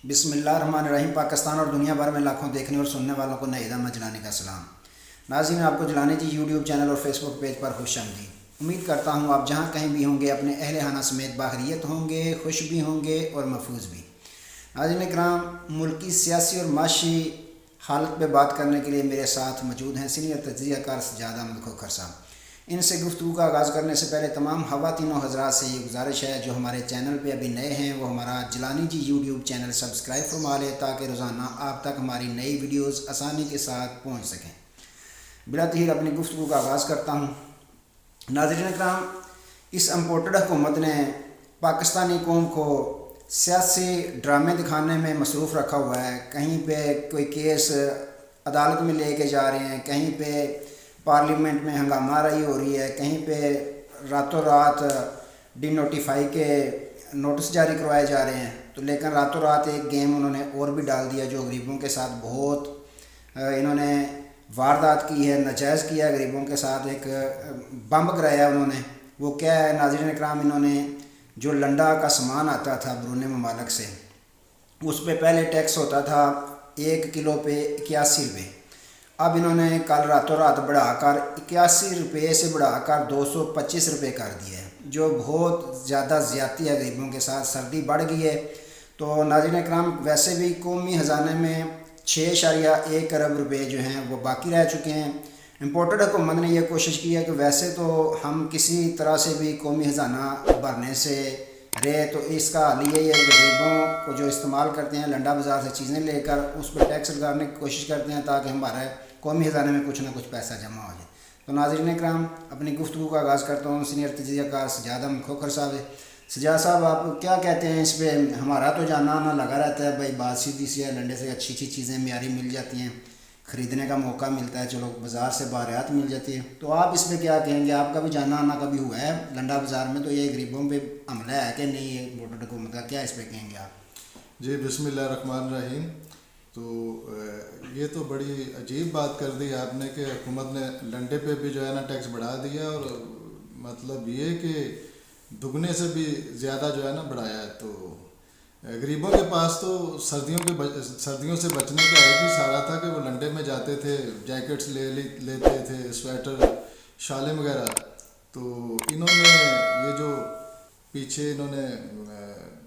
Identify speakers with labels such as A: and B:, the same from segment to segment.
A: بسم اللہ الرحمن الرحیم۔ پاکستان اور دنیا بھر میں لاکھوں دیکھنے اور سننے والوں کو نئی احمد جلانی کا سلام۔ ناظرین، آپ کو جلانی جی یوٹیوب چینل اور فیس بک پیج پر خوش آمدید۔ امید کرتا ہوں آپ جہاں کہیں بھی ہوں گے اپنے اہل خانہ سمیت باخیریت ہوں گے، خوش بھی ہوں گے اور محفوظ بھی۔ ناظرین کرام، ملکی سیاسی اور معاشی حالت پہ بات کرنے کے لیے میرے ساتھ موجود ہیں سینئر تجزیہ کار سجاد احمد کھوکھر صاحب۔ ان سے گفتگو کا آغاز کرنے سے پہلے تمام خواتین و حضرات سے یہ گزارش ہے جو ہمارے چینل پہ ابھی نئے ہیں وہ ہمارا جلانی جی یوٹیوب چینل سبسکرائب فرما لیں تاکہ روزانہ آپ تک ہماری نئی ویڈیوز آسانی کے ساتھ پہنچ سکیں۔ بلا تحیر اپنی گفتگو کا آغاز کرتا ہوں۔ ناظرین کرام، اس امپورٹڈ حکومت نے پاکستانی قوم کو سیاسی ڈرامے دکھانے میں مصروف رکھا ہوا ہے۔ کہیں پہ کوئی کیس عدالت میں لے کے جا رہے ہیں، کہیں پہ پارلیمنٹ میں ہنگامہ آرائی ہو رہی ہے، کہیں پہ راتوں رات ڈی نوٹیفائی کے نوٹس جاری کروائے جا رہے ہیں۔ تو لیکن راتوں رات ایک گیم انہوں نے اور بھی ڈال دیا جو غریبوں کے ساتھ بہت انہوں نے واردات کی ہے، ناجائز کیا ہے غریبوں کے ساتھ۔ ایک بمب گرایا انہوں نے۔ وہ کیا ہے ناظرین اکرام، انہوں نے جو لنڈا کا سامان آتا تھا بیرون ممالک سے، اس پہ پہلے ٹیکس ہوتا تھا 1 کلو پہ 81 روپے۔ اب انہوں نے کل راتوں رات بڑھا کر 81 روپے سے بڑھا کر 225 روپے کر دیا ہے، جو بہت زیادہ زیادتی ہے غریبوں کے ساتھ۔ سردی بڑھ گئی ہے تو ناظرین اکرام ویسے بھی قومی خزانے میں 6.1 ارب روپے جو ہیں وہ باقی رہ چکے ہیں۔ امپورٹڈ حکومت نے یہ کوشش کی ہے کہ ویسے تو ہم کسی طرح سے بھی قومی خزانہ بھرنے سے رہے، تو اس کا حل یہ ہے کہ غریبوں کو جو استعمال کرتے ہیں لنڈا بازار سے چیزیں لے کر اس پہ ٹیکس لگانے کی کوشش کرتے ہیں تاکہ ہمارے قومی خزانے میں کچھ نہ کچھ پیسہ جمع ہو جائے۔ تو ناظرین اکرام، اپنی گفتگو کا آغاز کرتا ہوں سینئر تجزیہ کار سجاد احمد کھوکھر صاحب سے۔ سجاد صاحب، آپ کیا کہتے ہیں اس پہ؟ ہمارا تو جانا آنا لگا رہتا ہے بھائی، بات سیدھی سی ہے، لنڈے سے اچھی اچھی چیزیں معیاری مل جاتی ہیں، خریدنے کا موقع ملتا ہے، چلو بازار سے باریات مل جاتی ہے۔ تو آپ اس پہ کیا کہیں گے؟ آپ کا بھی جانا آنا کبھی ہوا ہے لنڈا بازار میں، تو یہ غریبوں پہ حملہ ہے کہ نہیں یہ امپورٹڈ حکومت کا؟ کیا اس پہ کہیں گے آپ؟
B: جی، بسم اللہ الرحمن الرحیم۔ تو یہ تو بڑی عجیب بات کر دی آپ نے کہ حکومت نے لنڈے پہ بھی جو ہے نا ٹیکس بڑھا دیا، اور مطلب یہ کہ دگنے سے بھی زیادہ جو ہے نا بڑھایا ہے۔ تو غریبوں کے پاس تو سردیوں سے بچنے کا ایک ہی سہارا تھا کہ وہ لنڈے میں جاتے تھے، جیکٹس لیتے تھے، سویٹر، شالیں وغیرہ۔ تو انہوں نے یہ جو پیچھے انہوں نے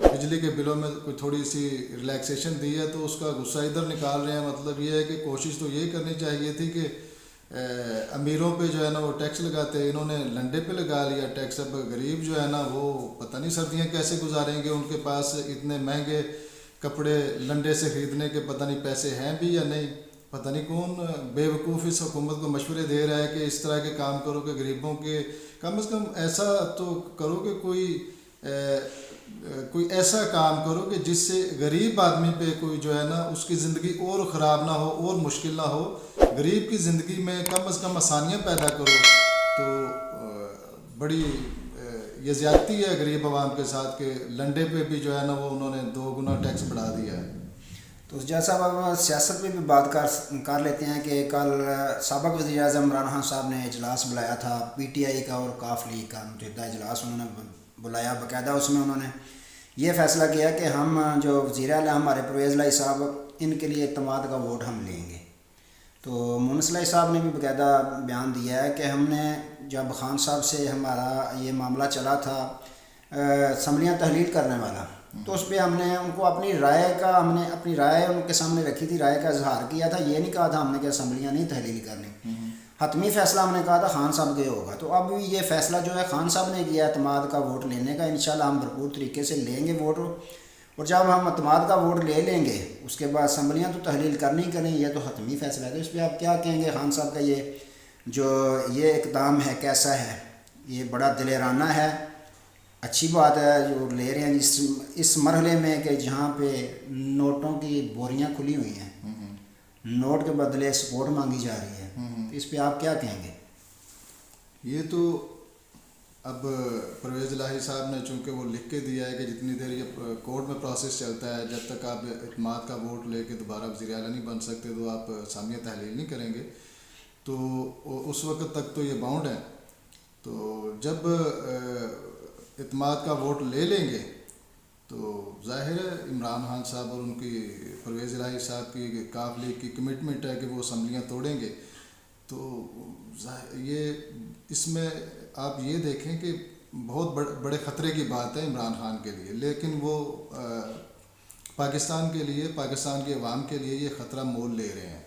B: بجلی کے بلوں میں کوئی تھوڑی سی ریلیکسیشن دی ہے تو اس کا غصہ ادھر نکال رہے ہیں۔ مطلب یہ ہے کہ کوشش تو یہ کرنی چاہیے تھی کہ امیروں پہ جو ہے نا وہ ٹیکس لگاتے، انہوں نے لنڈے پہ لگا لیا ٹیکس۔ اب غریب جو ہے نا وہ پتہ نہیں سردیاں کیسے گزاریں گے، ان کے پاس اتنے مہنگے کپڑے لنڈے سے خریدنے کے پتہ نہیں پیسے ہیں بھی یا نہیں۔ پتہ نہیں کون بے وقوف اس حکومت کو مشورے دے رہا ہے کہ اس طرح کے کام کرو کہ غریبوں کے کم از کم ایسا تو کرو کہ کوئی ایسا کام کرو کہ جس سے غریب آدمی پہ کوئی جو ہے نا اس کی زندگی اور خراب نہ ہو اور مشکل نہ ہو۔ غریب کی زندگی میں کم از کم آسانیاں پیدا کرو۔ تو بڑی یہ زیادتی ہے غریب عوام کے ساتھ کہ لنڈے پہ بھی جو ہے نا وہ انہوں نے 2 گنا ٹیکس بڑھا دیا ہے۔
A: تو جیسا اب سیاست پہ بھی بات کر لیتے ہیں کہ کل سابق وزیر اعظم عمران خان صاحب نے اجلاس بلایا تھا پی ٹی آئی کا اور کاف لیگ کا متحدہ اجلاس انہوں نے بلایا باقاعدہ۔ اس میں انہوں نے یہ فیصلہ کیا کہ ہم جو وزیر اعلیٰ ہمارے پرویز الہی صاحب، ان کے لیے اعتماد کا ووٹ ہم لیں گے۔ تو مونس الہی صاحب نے بھی باقاعدہ بیان دیا ہے کہ ہم نے جب خان صاحب سے ہمارا یہ معاملہ چلا تھا اسمبلیاں تحلیل کرنے والا، تو اس پہ ہم نے ان کو اپنی رائے ان کے سامنے رکھی تھی، رائے کا اظہار کیا تھا۔ یہ نہیں کہا تھا ہم نے کہ اسمبلیاں نہیں تحلیل کرنی، حتمی فیصلہ ہم نے کہا تھا خان صاحب کے ہوگا۔ تو اب یہ فیصلہ جو ہے خان صاحب نے کیا اعتماد کا ووٹ لینے کا، انشاءاللہ ہم بھرپور طریقے سے لیں گے ووٹ، اور جب ہم اعتماد کا ووٹ لے لیں گے اس کے بعد اسمبلیاں تو تحلیل کرنی ہی کریں، یہ تو حتمی فیصلہ ہے۔ تو اس پہ آپ کیا کہیں گے؟ خان صاحب کا یہ اقدام ہے کیسا ہے؟ یہ بڑا دلیرانہ ہے، اچھی بات ہے جو لے رہے ہیں اس مرحلے میں کہ جہاں پہ نوٹوں کی بوریاں کھلی ہوئی ہیں، نوٹ کے بدلے سپورٹ مانگی جا رہی ہے، تو اس پہ آپ کیا کہیں گے؟
B: یہ تو اب پرویز الہی صاحب نے چونکہ وہ لکھ کے دیا ہے کہ جتنی دیر یہ کورٹ میں پروسیس چلتا ہے، جب تک آپ اعتماد کا ووٹ لے کے دوبارہ وزیر اعلیٰ نہیں بن سکتے تو آپ اسامیہ تحلیل نہیں کریں گے، تو اس وقت تک تو یہ باؤنڈ ہے۔ تو جب اعتماد کا ووٹ لے لیں گے تو ظاہر ہے عمران خان صاحب اور ان کی پرویز الہی صاحب کی کاف لیگ کی کمٹمنٹ ہے کہ وہ اسمبلیاں توڑیں گے. تو یہ اس میں آپ یہ دیکھیں کہ بہت بڑے خطرے کی بات ہے عمران خان کے لیے, لیکن وہ پاکستان کے لیے, پاکستان کے عوام کے لیے یہ خطرہ مول لے رہے ہیں.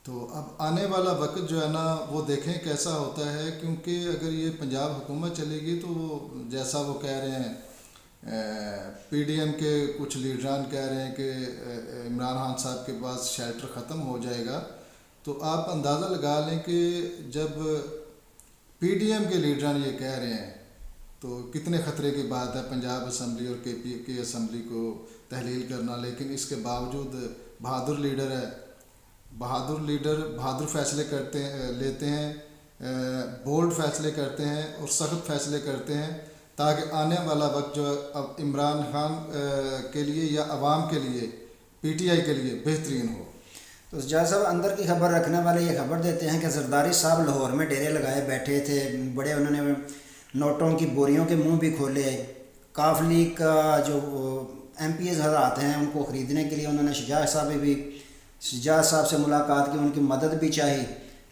B: تو اب آنے والا وقت جو ہے نا وہ دیکھیں کیسا ہوتا ہے, کیونکہ اگر یہ پنجاب حکومت چلے گی تو وہ جیسا وہ کہہ رہے ہیں پی ڈی ایم کے کچھ لیڈران کہہ رہے ہیں کہ عمران خان صاحب کے پاس شیلٹر ختم ہو جائے گا. تو آپ اندازہ لگا لیں کہ جب پی ڈی ایم کے لیڈران یہ کہہ رہے ہیں تو کتنے خطرے کی بات ہے پنجاب اسمبلی اور کے پی کی اسمبلی کو تحلیل کرنا. لیکن اس کے باوجود بہادر لیڈر ہے, بہادر فیصلے لیتے ہیں, بولڈ فیصلے کرتے ہیں اور سخت فیصلے کرتے ہیں, تاکہ آنے والا وقت جو اب عمران خان کے لیے یا عوام کے لیے, پی ٹی آئی کے لیے بہترین ہو.
A: تو سجاد صاحب اندر کی خبر رکھنے والے یہ خبر دیتے ہیں کہ زرداری صاحب لاہور میں ڈیرے لگائے بیٹھے تھے, بڑے انہوں نے نوٹوں کی بوریوں کے منہ بھی کھولے. کاف لیگ کا جو ایم پی ایز حضرات ہیں ان کو خریدنے کے لیے انہوں نے شجاع صاحب سے ملاقات کی, ان کی مدد بھی چاہی.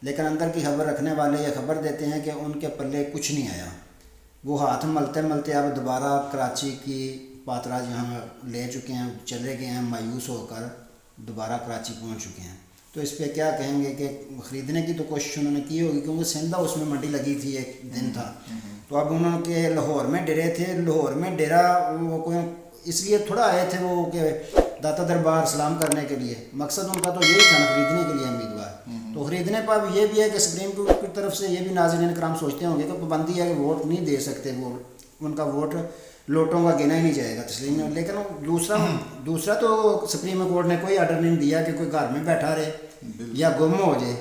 A: لیکن اندر کی خبر رکھنے والے یہ خبر دیتے ہیں کہ ان کے پلے کچھ نہیں آیا. وہ ہاتھ ملتے ملتے اب دوبارہ کراچی کی پاترا جہاں لے چکے ہیں, چلے گئے ہیں, مایوس ہو کر دوبارہ کراچی پہنچ چکے ہیں. تو اس پہ کیا کہیں گے کہ خریدنے کی تو کوشش انہوں نے کی ہوگی, کیونکہ سندھا اس میں منڈی لگی تھی, ایک دن تھا. تو اب انہوں کے لاہور میں ڈیرے تھے, لاہور میں ڈیرا وہ کوئی اس لیے تھوڑا آئے تھے وہ کہ داتا دربار سلام کرنے کے لیے, مقصد ان کا تو یہی تھا نا خریدنے کے لیے امیدوار. تو خریدنے پر اب یہ بھی ہے کہ سپریم کورٹ کی طرف سے یہ بھی ناظرین کرام سوچتے ہوں گے کہ پابندی ہے کہ ووٹ نہیں دے سکتے, وہ ان کا ووٹ لوٹوں کا گنا ہی نہیں جائے گا تسلیم میں. لیکن دوسرا تو سپریم کورٹ نے کوئی آرڈر نہیں دیا کہ کوئی گھر میں بیٹھا رہے یا گم ہو جائے.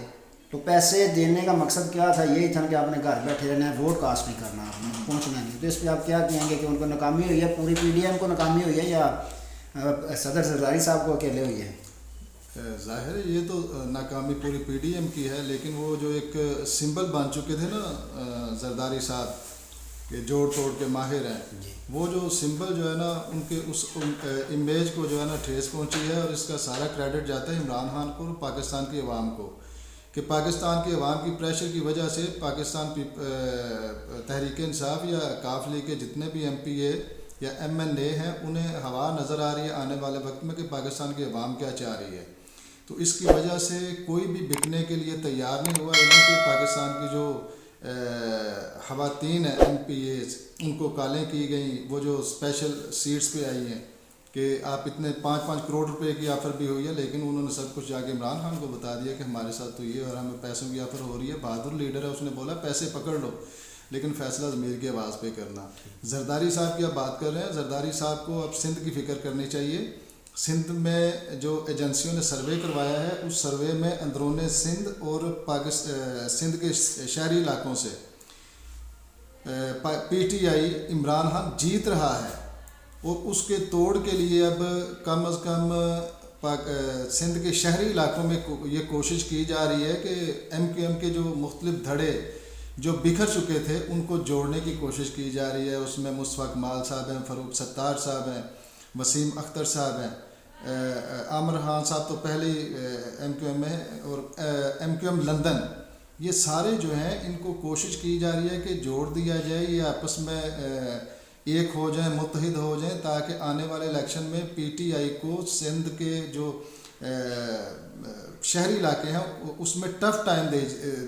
A: تو پیسے دینے کا مقصد کیا تھا, یہی تھا کہ آپ نے گھر بیٹھے رہنا ہے, ووٹ کاسٹ نہیں کرنا, آپ نے پہنچنا نہیں. تو اس پہ آپ کیا کہیں گے کہ ان کو ناکامی ہوئی ہے, پوری پی ڈی ایم کو ناکامی ہوئی ہے یا صدر زرداری صاحب کو اکیلے ہوئی ہے؟
B: ظاہر ہے یہ تو ناکامی پوری پی ڈی ایم کی ہے, لیکن وہ جو ایک سمبل بن چکے تھے نا زرداری صاحب کہ جوڑ توڑ کے ماہر ہیں, وہ جو سمبل جو ہے نا ان کے اس امیج کو جو ہے نا ٹھیس پہنچی ہے. اور اس کا سارا کریڈٹ جاتا ہے عمران خان کو اور پاکستان کی عوام کو, کہ پاکستان کی عوام کی پریشر کی وجہ سے پاکستان تحریک انصاف یا کاف لیگ کے جتنے بھی ایم پی اے یا ایم این اے ہیں انہیں ہوا نظر آ رہی ہے آنے والے وقت میں کہ پاکستان کی عوام کیا چاہ رہی ہے. تو اس کی وجہ سے کوئی بھی بکنے کے لیے تیار نہیں ہوا. ایون کہ پاکستان کی جو خواتین ہیں ایم پی ایز ان کو کالیں کی گئیں, وہ جو اسپیشل سیٹس پہ آئی ہیں کہ آپ اتنے 5-5 کروڑ روپے کی آفر بھی ہوئی ہے, لیکن انہوں نے سب کچھ جا کے عمران خان کو بتا دیا کہ ہمارے ساتھ تو یہ اور ہمیں پیسوں کی آفر ہو رہی ہے. بہادر لیڈر ہے, اس نے بولا پیسے پکڑ لو لیکن فیصلہ ضمیر کی آواز پہ کرنا. زرداری صاحب کی آپ بات کر رہے ہیں, زرداری صاحب کو اب سندھ کی فکر کرنی چاہیے. سندھ میں جو ایجنسیوں نے سروے کروایا ہے اس سروے میں اندرون سندھ اور سندھ کے شہری علاقوں سے P T I Imran Khan جیت رہا ہے. اور اس کے توڑ کے لیے اب کم از کم سندھ کے شہری علاقوں میں یہ کوشش کی جا رہی ہے کہ ایم کیو ایم کے جو مختلف دھڑے جو بکھر چکے تھے ان کو جوڑنے کی کوشش کی جا رہی ہے. اس میں مصطفیٰ کمال صاحب ہیں, فاروق ستار صاحب ہیں, وسیم اختر صاحب ہیں, عامر خان صاحب تو پہلے ہی ایم کیو ایم میں, اور ایم کیو ایم لندن, یہ سارے جو ہیں ان کو کوشش کی جا رہی ہے کہ جوڑ دیا جائے, یہ آپس میں ایک ہو جائیں, متحد ہو جائیں, تاکہ آنے والے الیکشن میں پی ٹی آئی کو سندھ کے جو شہری علاقے ہیں اس میں ٹف ٹائم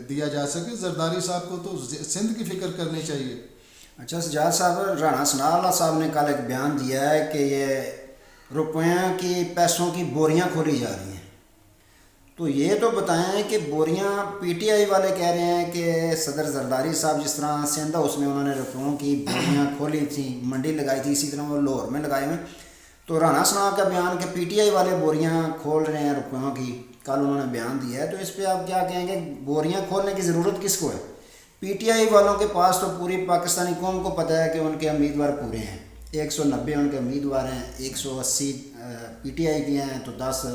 B: دیا جا سکے. زرداری صاحب کو تو سندھ کی فکر کرنی چاہیے.
A: اچھا سجاد صاحب, رانا ثناءاللہ صاحب نے کل ایک بیان دیا ہے کہ یہ روپیوں کی پیسوں کی بوریاں کھولی جا رہی ہیں. تو یہ تو بتائیں کہ بوریاں پی ٹی آئی والے کہہ رہے ہیں کہ صدر زرداری صاحب جس طرح سندھ اس میں انہوں نے روپیوں کی بوریاں کھولی تھیں, منڈی لگائی تھی, اسی طرح وہ لاہور میں لگائے ہوئے. تو رانا ثناء کا بیان کہ پی ٹی آئی والے بوریاں کھول رہے ہیں روپیوں کی, کل انہوں نے بیان دیا ہے. تو اس پہ آپ کیا کہیں گے, بوریاں کھولنے کی ضرورت کس کو ہے؟ پی ٹی آئی والوں کے پاس تو پوری پاکستانی قوم کو پتہ ہے کہ ان کے امیدوار پورے ہیں, 190 ان کے امیدوار ہیں, 180 پی ٹی آئی کے ہیں, تو 10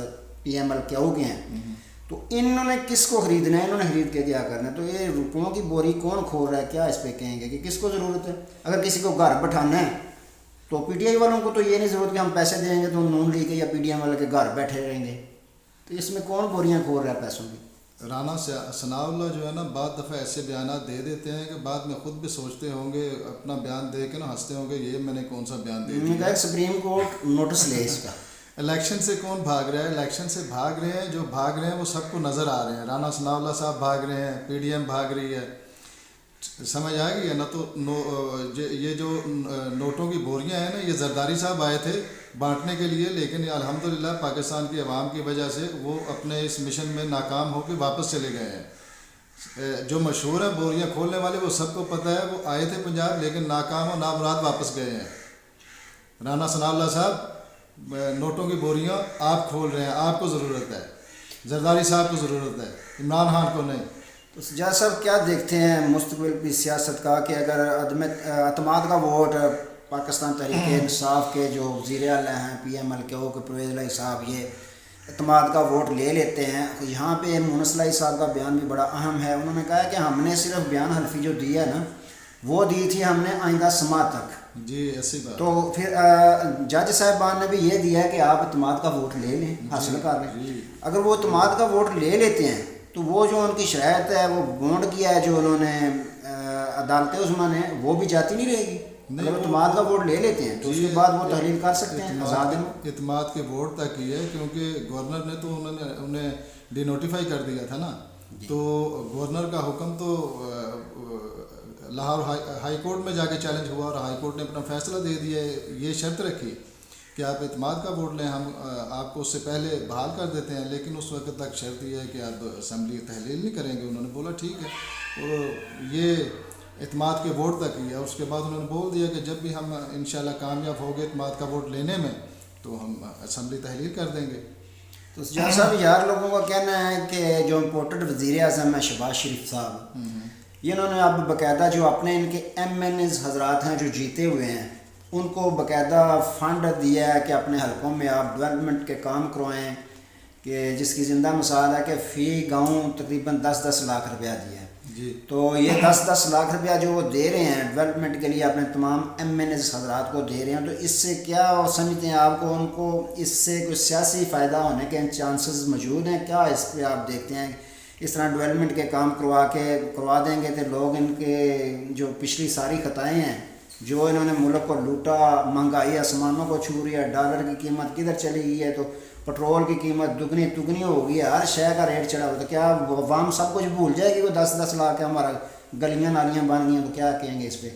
A: پی ایم ایل کیو کے ہیں. تو انہوں نے کس کو خریدنا ہے, انہوں نے خرید کے کیا کرنا ہے؟ تو یہ روپیوں کی بوری کون کھول رہا ہے, کیا اس پہ کہیں گے کہ کس کو ضرورت ہے؟ اگر کسی کو گھر بٹھانا ہے تو پی ٹی آئی والوں کو تو یہ نہیں ضرورت کہ ہم پیسے دیں گے تو نون لیگ کے یا پی ڈی ایم والے کے گھر بیٹھے رہیں گے، تو اس میں کون بوریاں کھول رہا ہے پیسوں کی؟
B: رانا ثناء اللہ جو ہے نا بعض دفعہ ایسے بیانات دے دیتے ہیں کہ بعد میں خود بھی سوچتے ہوں گے، اپنا بیان دے کے نا ہنستے ہوں گے یہ میں نے کون سا بیان دے دیا۔
A: کہ سپریم کورٹ نوٹس لے اس کا۔
B: الیکشن سے کون بھاگ رہا ہے؟ الیکشن سے بھاگ رہے ہیں، جو بھاگ رہے ہیں وہ سب کو نظر آ رہے ہیں۔ رانا ثناء اللہ صاحب بھاگ رہے ہیں، پی ڈی ایم بھاگ رہی ہے، سمجھ آ گئی ہے نا؟ تو یہ جو نوٹوں کی بوریاں ہیں نا، یہ زرداری صاحب آئے تھے بانٹنے کے لیے، لیکن الحمدللہ پاکستان کی عوام کی وجہ سے وہ اپنے اس مشن میں ناکام ہو کے واپس چلے گئے ہیں۔ جو مشہور ہے بوریاں کھولنے والے، وہ سب کو پتہ ہے، وہ آئے تھے پنجاب لیکن ناکام و نامراد واپس گئے ہیں۔ رانا ثناء اللہ صاحب نوٹوں کی بوریاں آپ کھول رہے ہیں، آپ کو ضرورت ہے، زرداری صاحب کو ضرورت ہے، عمران خان کو نہیں۔
A: تو سجاد صاحب کیا دیکھتے ہیں مستقبل کی سیاست کا کہ اگر عدم اعتماد کا ووٹ پاکستان تحریک انصاف کے جو وزیر اعلیٰ ہیں پی ایم ایل کے او کے پرویز الہی صاحب یہ اعتماد کا ووٹ لے لیتے ہیں؟ یہاں پہ مونس الہی صاحب کا بیان بھی بڑا اہم ہے، انہوں نے کہا کہ ہم نے صرف بیان حلفی جو دی ہے نا وہ دی تھی ہم نے آئندہ سماعت تک۔
B: جی ایسی بات۔
A: تو پھر جج صاحبان نے بھی یہ دیا ہے کہ آپ اعتماد کا ووٹ لے لیں، حاصل کر لیں۔ اگر وہ اعتماد کا ووٹ لے لیتے ہیں تو وہ جو ان کی شرائط ہے، وہ بونڈ کیا ہے جو انہوں نے عدالت عظمیٰ نے، وہ بھی جاتی نہیں رہے گی۔ اگر اعتماد کا ووٹ لے لیتے ہیں تو اس کے بعد وہ تحلیل کر سکتے ہیں آزاد۔
B: اعتماد کے ووٹ تک ہی ہے، کیونکہ گورنر نے تو انہیں ڈی نوٹیفائی کر دیا تھا نا، تو گورنر کا حکم تو لاہور ہائی کورٹ میں جا کے چیلنج ہوا اور ہائی کورٹ نے اپنا فیصلہ دے دیا، یہ شرط رکھی کہ آپ اعتماد کا ووٹ لیں، ہم آپ کو اس سے پہلے بحال کر دیتے ہیں، لیکن اس وقت تک شرط یہ ہے کہ آپ اسمبلی تحلیل نہیں کریں گے۔ انہوں نے بولا ٹھیک ہے، اور یہ اعتماد کے ووٹ تک ہی ہے۔ اس کے بعد انہوں نے بول دیا کہ جب بھی ہم انشاءاللہ کامیاب ہو گئے اعتماد کا ووٹ لینے میں تو ہم اسمبلی تحلیل کر دیں گے۔
A: تو سجاد صاحب یار لوگوں کا کہنا ہے کہ جو امپورٹڈ وزیر اعظم ہے شہباز شریف صاحب، یہ انہوں نے اب باقاعدہ جو اپنے ان کے ایم این ایز حضرات ہیں جو جیتے ہوئے ہیں ان کو باقاعدہ فنڈ دیا ہے کہ اپنے حلقوں میں آپ ڈیولپمنٹ کے کام کروائیں، کہ جس کی زندہ مثال ہے کہ فی گاؤں تقریباً 10-10 لاکھ روپیہ دیا ہے۔
B: جی
A: تو یہ 10-10 لاکھ روپیہ جو وہ دے رہے ہیں ڈیولپمنٹ کے لیے اپنے تمام ایم این ایز حضرات کو دے رہے ہیں، تو اس سے کیا سمجھتے ہیں آپ کو ان کو اس سے کوئی سیاسی فائدہ ہونے کے چانسز موجود ہیں کیا؟ اس پہ آپ دیکھتے ہیں اس طرح ڈیولپمنٹ کے کام کروا دیں گے تو لوگ ان کے جو پچھلی ساری خطائیں ہیں، جو انہوں نے ملک کو لوٹا، مہنگائی آسمانوں کو چھو رہی ہے، ڈالر کی قیمت کدھر چلی گئی ہے، تو پٹرول کی قیمت دگنی ہو گئی ہے، ہر شے کا ریٹ چڑھا ہوا، تو کیا عوام سب کچھ بھول جائے گی؟ وہ 10-10 لاکھ ہمارا گلیاں نالیاں بن گئی ہیں، تو کیا کہیں گے اس پہ؟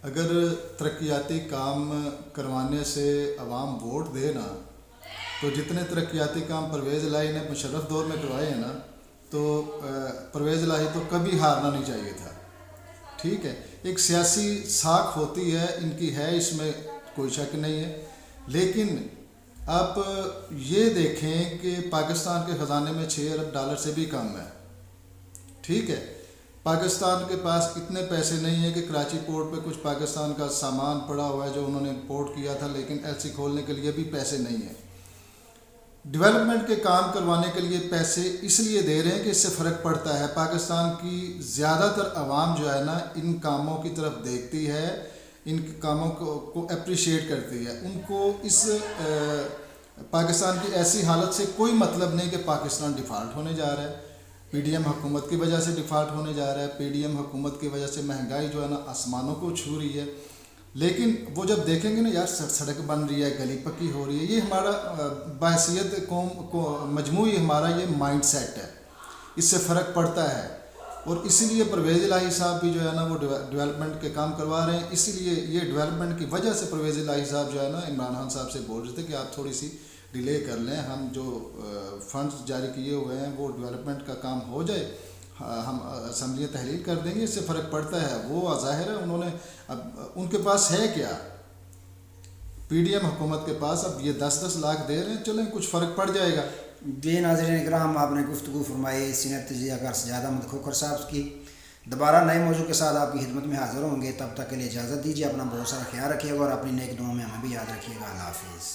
B: اگر ترقیاتی کام کروانے سے عوام ووٹ دے نا، تو جتنے ترقیاتی کام پرویز الہی نے مشرف دور میں کروائے ہیں نا، تو پرویز الہی تو کبھی ہارنا نہیں چاہیے تھا۔ ٹھیک ہے، ایک سیاسی ساکھ ہوتی ہے، ان کی ہے، اس میں کوئی شک نہیں ہے، لیکن آپ یہ دیکھیں کہ پاکستان کے خزانے میں 6 ارب ڈالر سے بھی کم ہے۔ ٹھیک ہے، پاکستان کے پاس اتنے پیسے نہیں ہیں کہ کراچی پورٹ پہ کچھ پاکستان کا سامان پڑا ہوا ہے جو انہوں نے امپورٹ کیا تھا، لیکن ایل سی کھولنے کے لیے بھی پیسے نہیں ہیں۔ ڈیولپمنٹ کے کام کروانے کے لیے پیسے اس لیے دے رہے ہیں کہ اس سے فرق پڑتا ہے۔ پاکستان کی زیادہ تر عوام جو ہے نا ان کاموں کی طرف دیکھتی ہے، ان کاموں کو اپریشیٹ کرتی ہے، ان کو اس پاکستان کی ایسی حالت سے کوئی مطلب نہیں کہ پاکستان ڈیفالٹ ہونے جا رہا ہے، پی ڈی ایم حکومت کی وجہ سے ڈیفالٹ ہونے جا رہا ہے، پی ڈی ایم حکومت کی وجہ سے مہنگائی جو ہے نا آسمانوں کو چھو رہی ہے۔ لیکن وہ جب دیکھیں گے نا یار سڑک بن رہی ہے، گلی پکی ہو رہی ہے، یہ ہمارا بحیثیت قوم کو مجموعی ہمارا یہ مائنڈ سیٹ ہے، اس سے فرق پڑتا ہے۔ اور اسی لیے پرویز الہی صاحب بھی جو ہے نا وہ ڈیولپمنٹ کے کام کروا رہے ہیں، اسی لیے یہ ڈیولپمنٹ کی وجہ سے پرویز الہی صاحب جو ہے نا عمران خان صاحب سے بول رہے تھے کہ آپ تھوڑی سی ڈیلے کر لیں، ہم جو فنڈز جاری کیے ہوئے ہیں وہ ڈیولپمنٹ کا کام ہو جائے، ہم اسمبلیاں تحلیل کر دیں گے، اس سے فرق پڑتا ہے۔ وہ ظاہر ہے انہوں نے اب ان کے پاس ہے کیا، پی ڈی ایم حکومت کے پاس اب یہ 10-10 لاکھ دے رہے ہیں، چلیں کچھ فرق پڑ جائے گا۔
A: جی ناظرین اکرام، آپ نے گفتگو فرمائی سینئر تجزیہ کار سجاد احمد کھوکھر صاحب کی۔ دوبارہ نئے موضوع کے ساتھ آپ کی خدمت میں حاضر ہوں گے، تب تک کے لیے اجازت دیجیے، اپنا بہت سارا خیال رکھیے گا اور اپنی نیک دعاؤں میں ہمیں بھی یاد رکھیے گا۔ اللہ حافظ۔